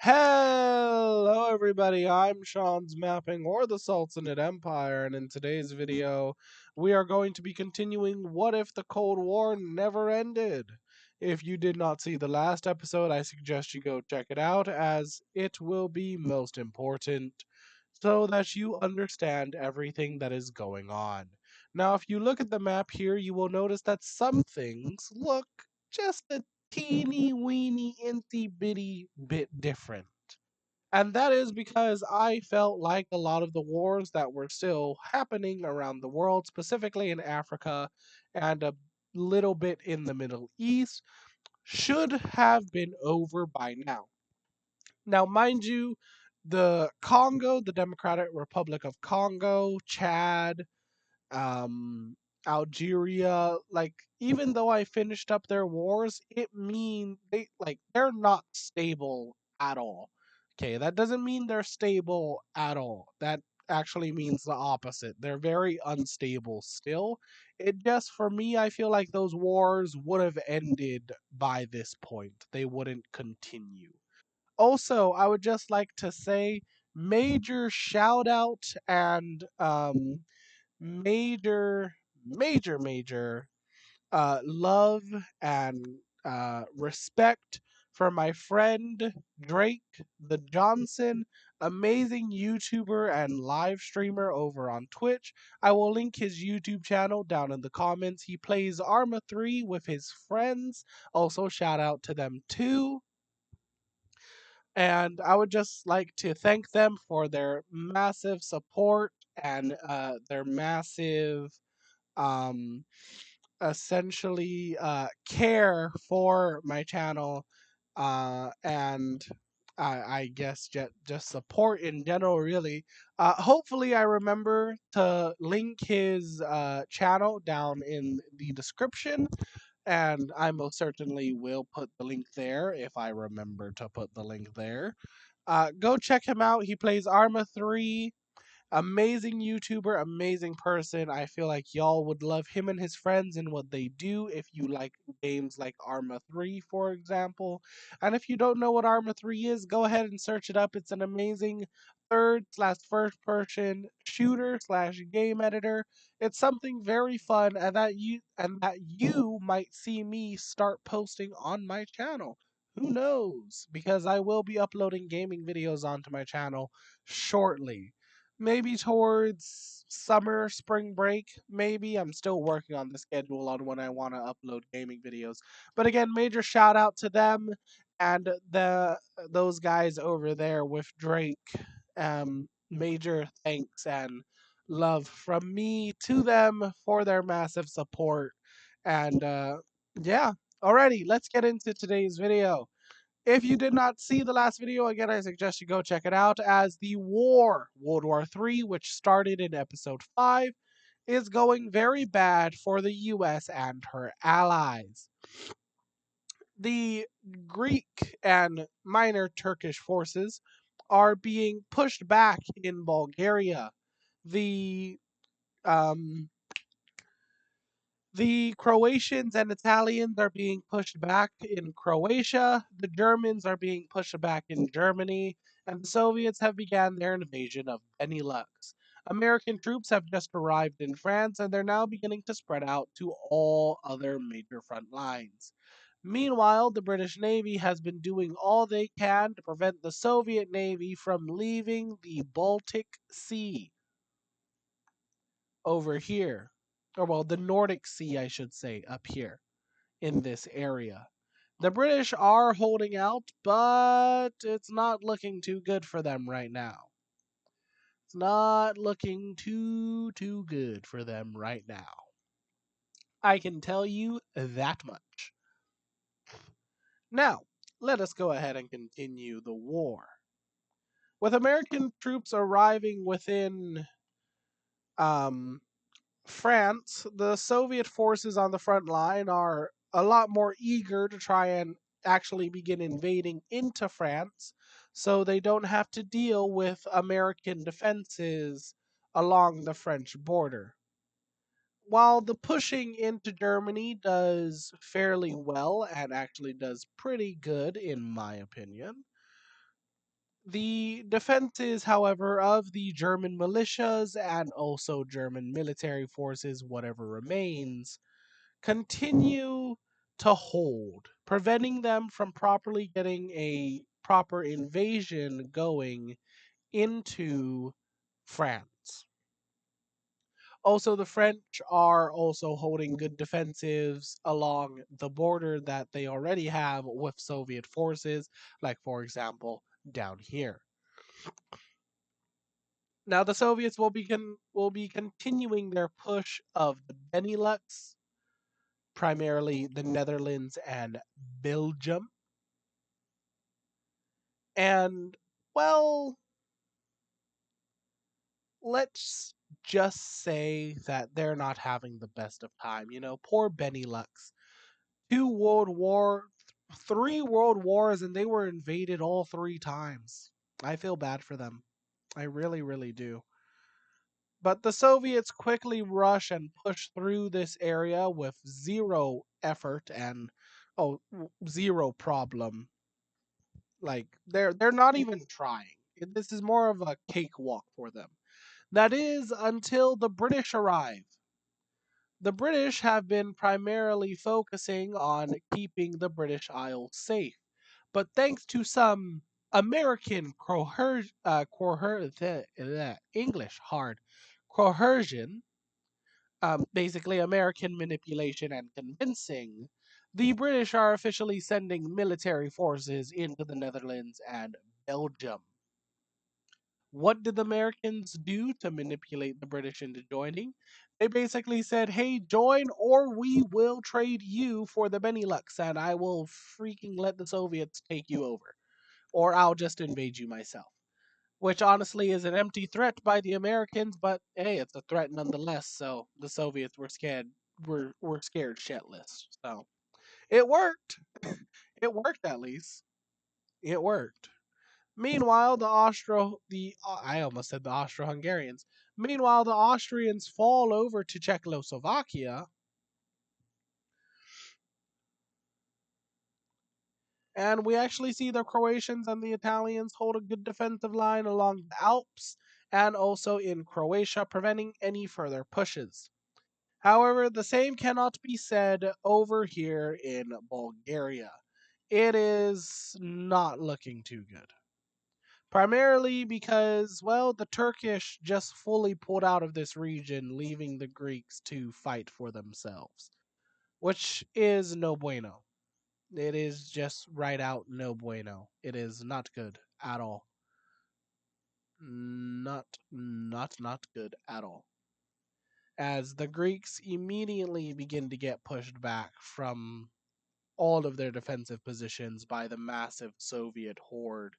Hello, everybody. I'm Sean's Mapping or the Sultanate Empire, and in today's video, we are going to be continuing What If the Cold War Never Ended? If you did not see the last episode, I suggest you go check it out, as it will be most important so that you understand everything that is going on. Now, if you look at the map here, you will notice that some things look just a teeny weeny inty bitty bit different. And that is because I felt like a lot of the wars that were still happening around the world, specifically in Africa and a little bit in the Middle East, should have been over by now. Now, mind you, the Congo, the Democratic Republic of Congo, Chad, um Algeria, like even though I finished up their wars, it mean they're not stable at all. Okay, that doesn't mean they're stable at all. That actually means the opposite. They're very unstable still. It just for me, I feel like those wars would have ended by this point. They wouldn't continue. Also, I would just like to say major shout out and major, major love and respect for my friend Drake the Johnson, amazing YouTuber and live streamer over on Twitch. I will link his YouTube channel down in the comments. He plays Arma 3 with his friends. Also, shout out to them too. And I would just like to thank them for their massive support and their massive um essentially care for my channel and I guess just support in general really. Hopefully I remember to link his channel down in the description, and I most certainly will put the link there if I remember to put the link there. Go check him out. He plays Arma 3. Amazing YouTuber, amazing person. I feel like y'all would love him and his friends and what they do if you like games like Arma 3, for example. And if you don't know what Arma 3 is, go ahead and search it up. It's an amazing third slash first person shooter slash game editor. It's something very fun and that you might see me start posting on my channel. Who knows? Because I will be uploading gaming videos onto my channel shortly, maybe towards summer, spring break. Maybe I'm still working on the schedule on when I want to upload gaming videos. But again, major shout out to them and those guys over there with Drake. Major thanks and love from me to them for their massive support. And yeah, alrighty, let's get into today's video. If you did not see the last video, again, I suggest you go check it out, as the war, World War III, which started in episode 5, is going very bad for the US and her allies. The Greek and minor Turkish forces are being pushed back in Bulgaria. The um, The Croatians and Italians are being pushed back in Croatia, the Germans are being pushed back in Germany, and the Soviets have begun their invasion of Benelux. American troops have just arrived in France, and they're now beginning to spread out to all other major front lines. Meanwhile, the British Navy has been doing all they can to prevent the Soviet Navy from leaving the Baltic Sea over here. Or, well, the Nordic Sea, I should say, up here in this area. The British are holding out, but it's not looking too good for them right now. It's not looking too good for them right now. I can tell you that much. Now, let us go ahead and continue the war. With American troops arriving within um, France, the Soviet forces on the front line are a lot more eager to try and actually begin invading into France so they don't have to deal with American defenses along the French border. While the pushing into Germany does fairly well and actually does pretty good, in my opinion, The defenses, however, of the German militias and also German military forces, whatever remains, continue to hold, preventing them from properly getting a proper invasion going into France. Also, the French are also holding good defensives along the border that they already have with Soviet forces, like, for example, down here. Now, the Soviets will be continuing their push of the Benelux, primarily the Netherlands and Belgium. And, well, let's just say that they're not having the best of time. You know, poor Benelux. Two World War, three World Wars, and they were invaded all three times. I feel bad for them. I really, really do. But the Soviets quickly rush and push through this area with zero effort and zero problem. Like they're not even trying. This is more of a cakewalk for them. That is until the British arrive. The British have been primarily focusing on keeping the British Isles safe, but thanks to some American English hard coercion, basically American manipulation and convincing, the British are officially sending military forces into the Netherlands and Belgium. What did the Americans do to manipulate the British into joining? They basically said, hey, join or we will trade you for the Benelux and I will freaking let the Soviets take you over. Or I'll just invade you myself. Which honestly is an empty threat by the Americans, but hey, it's a threat nonetheless. So the Soviets were scared. Were scared shitless. So it worked. It worked at least. It worked. Meanwhile, I almost said the Austro-Hungarians. Meanwhile, the Austrians fall over to Czechoslovakia, and we actually see the Croatians and the Italians hold a good defensive line along the Alps and also in Croatia, preventing any further pushes. However, the same cannot be said over here in Bulgaria. It is not looking too good. Primarily because, well, the Turkish just fully pulled out of this region, leaving the Greeks to fight for themselves, which is no bueno. It is just right out no bueno. It is not good at all. Not good at all. As the Greeks immediately begin to get pushed back from all of their defensive positions by the massive Soviet horde.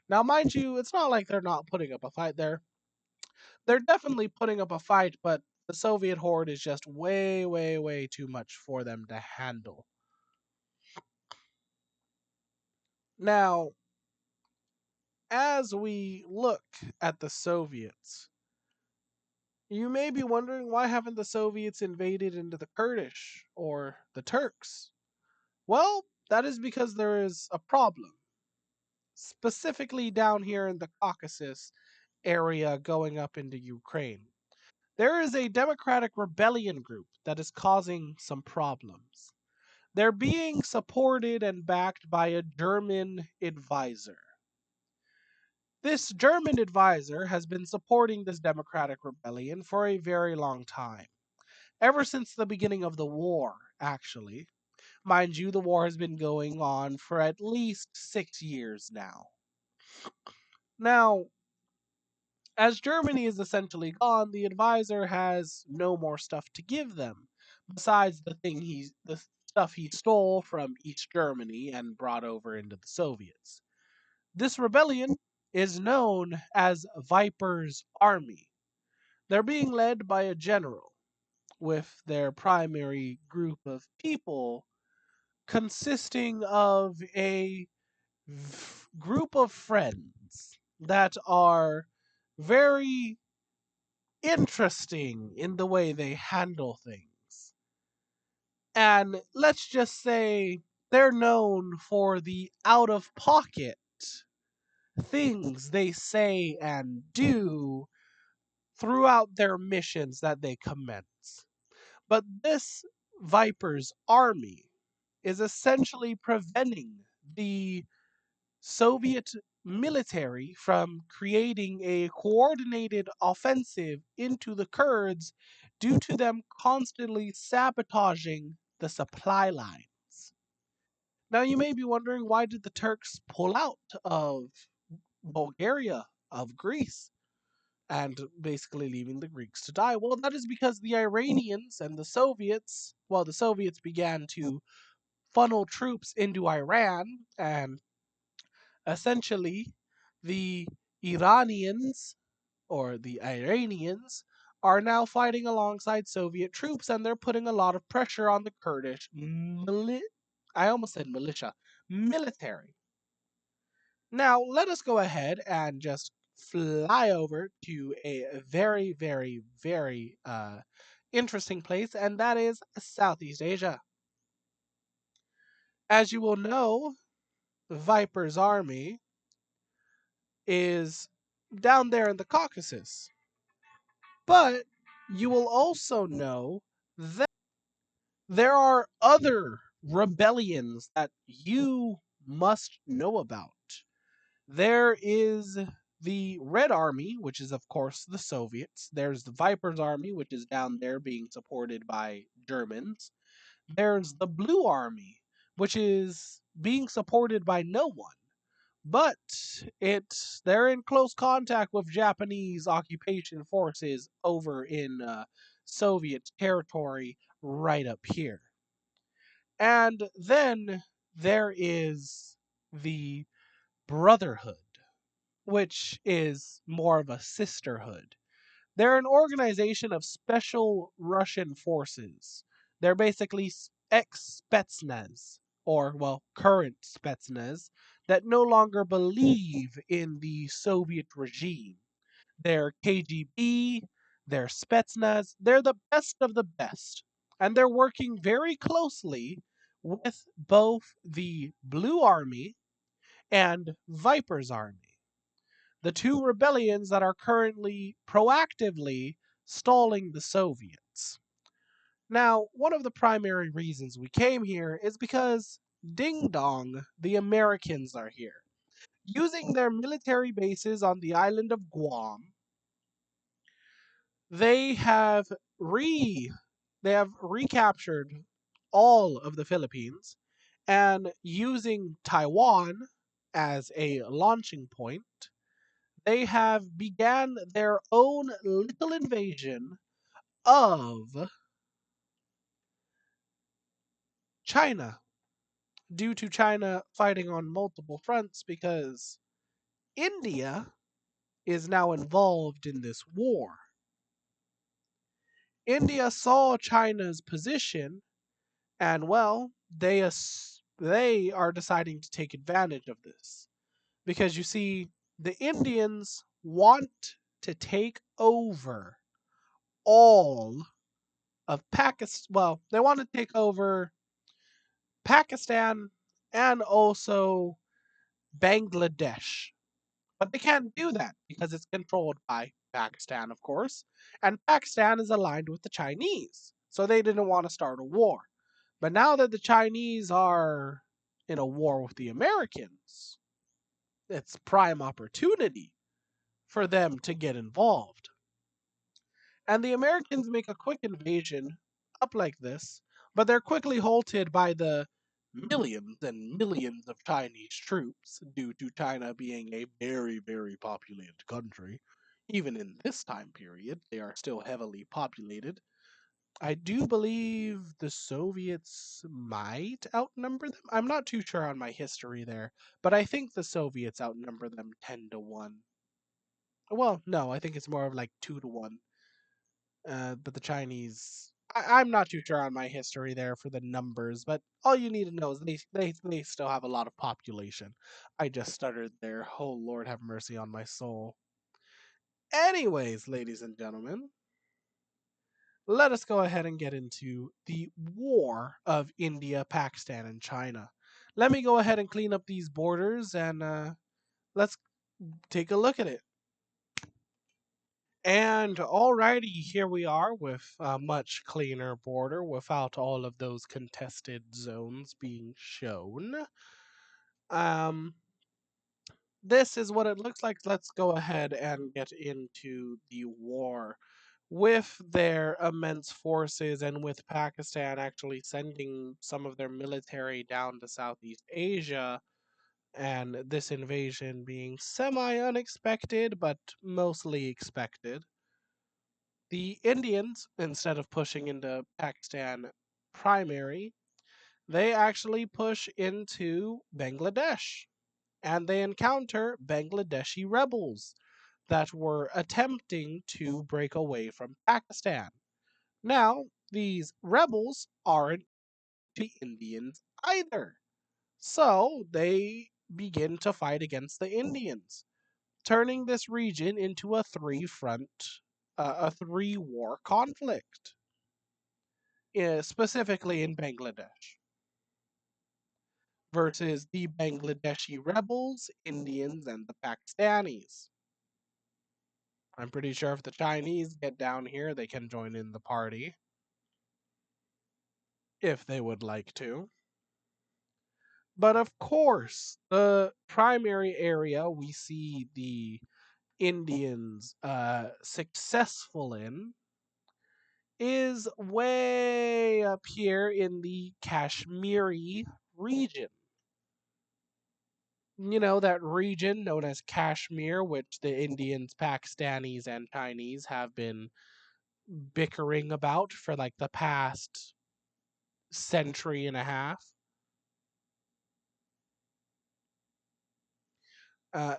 Now, mind you, it's not like they're not putting up a fight there. They're definitely putting up a fight, but the Soviet horde is just way, way, way too much for them to handle. Now, as we look at the Soviets, you may be wondering why haven't the Soviets invaded into the Kurdish or the Turks? Well, that is because there is a problem, specifically down here in the Caucasus area going up into Ukraine. There is a democratic rebellion group that is causing some problems. They're being supported and backed by a German advisor. This German advisor has been supporting this democratic rebellion for a very long time. Ever since the beginning of the war, actually. Mind you, the war has been going on for at least 6 years now. Now, as Germany is essentially gone, the advisor has no more stuff to give them, besides the stuff he stole from East Germany and brought over into the Soviets. This rebellion is known as Viper's Army. They're being led by a general, with their primary group of people consisting of a group of friends that are very interesting in the way they handle things. And let's just say they're known for the out of pocket things they say and do throughout their missions that they commence. But this Viper's army is essentially preventing the Soviet military from creating a coordinated offensive into the Kurds due to them constantly sabotaging the supply lines. Now you may be wondering, why did the Turks pull out of Bulgaria, of Greece, and basically leaving the Greeks to die? Well, that is because the Iranians and the Soviets, well, the Soviets began to funnel troops into Iran, and essentially the Iranians or the Iranians are now fighting alongside Soviet troops, and they're putting a lot of pressure on the Kurdish I almost said militia, military. Now, let us go ahead and just fly over to a very, very, very interesting place, and that is Southeast Asia. As you will know, Viper's army is down there in the Caucasus. But you will also know that there are other rebellions that you must know about. There is the Red Army, which is, of course, the Soviets. There's the Viper's Army, which is down there being supported by Germans. There's the Blue Army, which is being supported by no one. But they're in close contact with Japanese occupation forces over in Soviet territory right up here. And then there is the Brotherhood, which is more of a sisterhood. They're an organization of special Russian forces. They're basically ex Spetsnaz, or, well, current Spetsnaz, that no longer believe in the Soviet regime. They're KGB, they're Spetsnaz, they're the best of the best. And they're working very closely with both the Blue Army and Viper's Army, the two rebellions that are currently proactively stalling the Soviets. Now, one of the primary reasons we came here is because Ding Dong, the Americans, are here. Using their military bases on the island of Guam, they have re they have recaptured all of the Philippines, and using Taiwan as a launching point, they have began their own little invasion of China, due to China fighting on multiple fronts because India is now involved in this war. India saw China's position, and well, they are deciding to take advantage of this, because you see, the Indians want to take over all of Pakistan. Well, they want to take over Pakistan and also Bangladesh. But they can't do that because it's controlled by Pakistan, of course. And Pakistan is aligned with the Chinese. So they didn't want to start a war. But now that the Chinese are in a war with the Americans, it's prime opportunity for them to get involved. And the Americans make a quick invasion up like this, but they're quickly halted by the millions and millions of Chinese troops due to China being a very, very populated country. Even in this time period, they are still heavily populated. I do believe the Soviets might outnumber them. I'm not too sure on my history there, but I think the Soviets outnumber them 10 to 1. Well, no, I think it's more of like 2 to 1. But the Chinese, I'm not too sure on my history there for the numbers, but all you need to know is they still have a lot of population. I just stuttered there. Oh, Lord have mercy on my soul. Anyways, ladies and gentlemen, let us go ahead and get into the war of India, Pakistan, and China. Let me go ahead and clean up these borders, and let's Take a look at it. And alrighty, here we are with a much cleaner border without all of those contested zones being shown. Um, this is what it looks like. Let's go ahead and get into the war. With their immense forces and with Pakistan actually sending some of their military down to Southeast Asia, and this invasion being semi unexpected but mostly expected, the Indians, instead of pushing into Pakistan primary, they actually push into Bangladesh and they encounter Bangladeshi rebels that were attempting to break away from Pakistan. Now, these rebels aren't the Indians either. So they begin to fight against the Indians, turning this region into a a three war conflict, specifically in Bangladesh, versus the Bangladeshi rebels, Indians, and the Pakistanis. I'm pretty sure if the Chinese get down here, they can join in the party if they would like to. But of course, the primary area we see the Indians successful in is way up here in the Kashmiri region. You know, that region known as Kashmir, which the Indians, Pakistanis, and Chinese have been bickering about for like the past century and a half.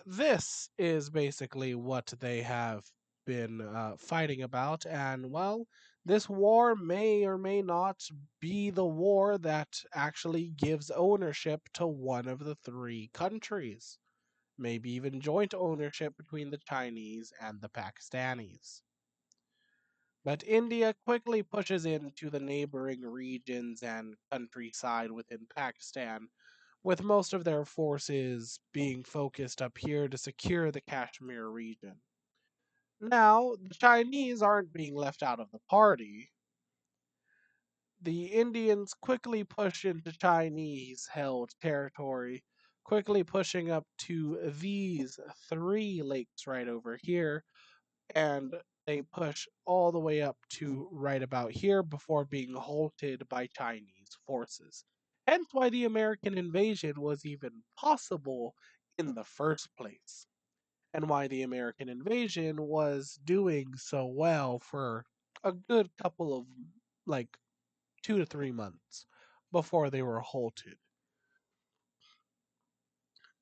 This is basically what they have been fighting about, and well, this war may or may not be the war that actually gives ownership to one of the three countries, maybe even joint ownership between the Chinese and the Pakistanis. But India quickly pushes into the neighboring regions and countryside within Pakistan, with most of their forces being focused up here to secure the Kashmir region. Now, the Chinese aren't being left out of the party. The Indians quickly push into Chinese held territory, quickly pushing up to these three lakes right over here, and they push all the way up to right about here before being halted by Chinese forces. Hence why the American invasion was even possible in the first place, and why the American invasion was doing so well for a good couple of like 2 to 3 months before they were halted.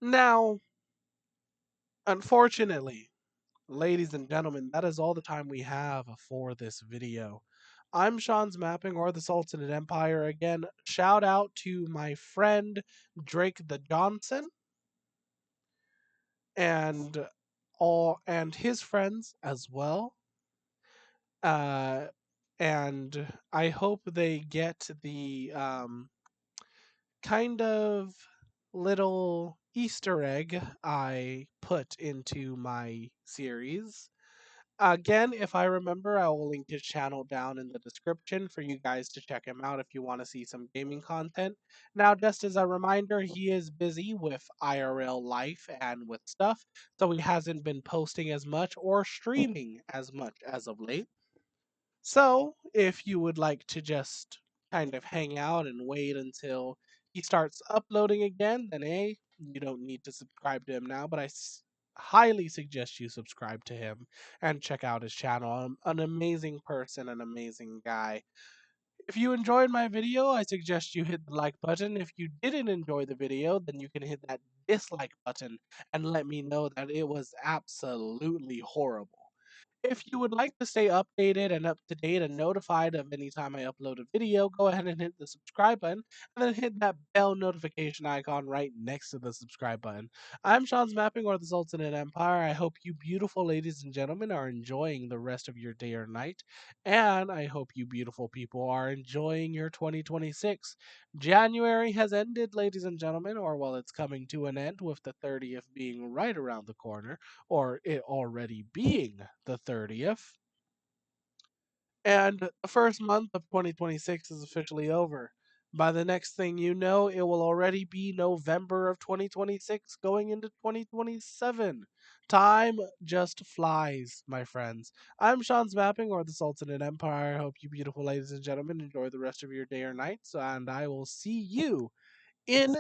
Now, unfortunately, ladies and gentlemen, that is all the time we have for this video. I'm Sean's Mapping, or the Sultanate Empire. Again, shout out to my friend Drake the Johnson and his friends as well. Uh, and I hope they get the kind of little Easter egg I put into my series. Again, if I remember, I will link his channel down in the description for you guys to check him out if you want to see some gaming content. Now, just as a reminder, he is busy with IRL life and with stuff, so he hasn't been posting as much or streaming as much as of late. So, if you would like to just kind of hang out and wait until he starts uploading again, then A, you don't need to subscribe to him now, but highly suggest you subscribe to him and check out his channel. An amazing person, an amazing guy. If you enjoyed my video, I suggest you hit the like button. If you didn't enjoy the video, then you can hit that dislike button and let me know that it was absolutely horrible. If you would like to stay updated and up to date and notified of any time I upload a video, go ahead and hit the subscribe button and then hit that bell notification icon right next to the subscribe button. I'm Sean's Mapping or the Sultanate Empire. I hope you beautiful ladies and gentlemen are enjoying the rest of your day or night. And I hope you beautiful people are enjoying your 2026. January has ended, ladies and gentlemen, or well, it's coming to an end with the 30th being right around the corner, or it already being the 30th. And the first month of 2026 is officially over. By the next thing you know, it will already be November of 2026 going into 2027. Time just flies, my friends. I'm Sean's Mapping or the Sultanate Empire. I hope you beautiful ladies and gentlemen enjoy the rest of your day or night, and I will see you in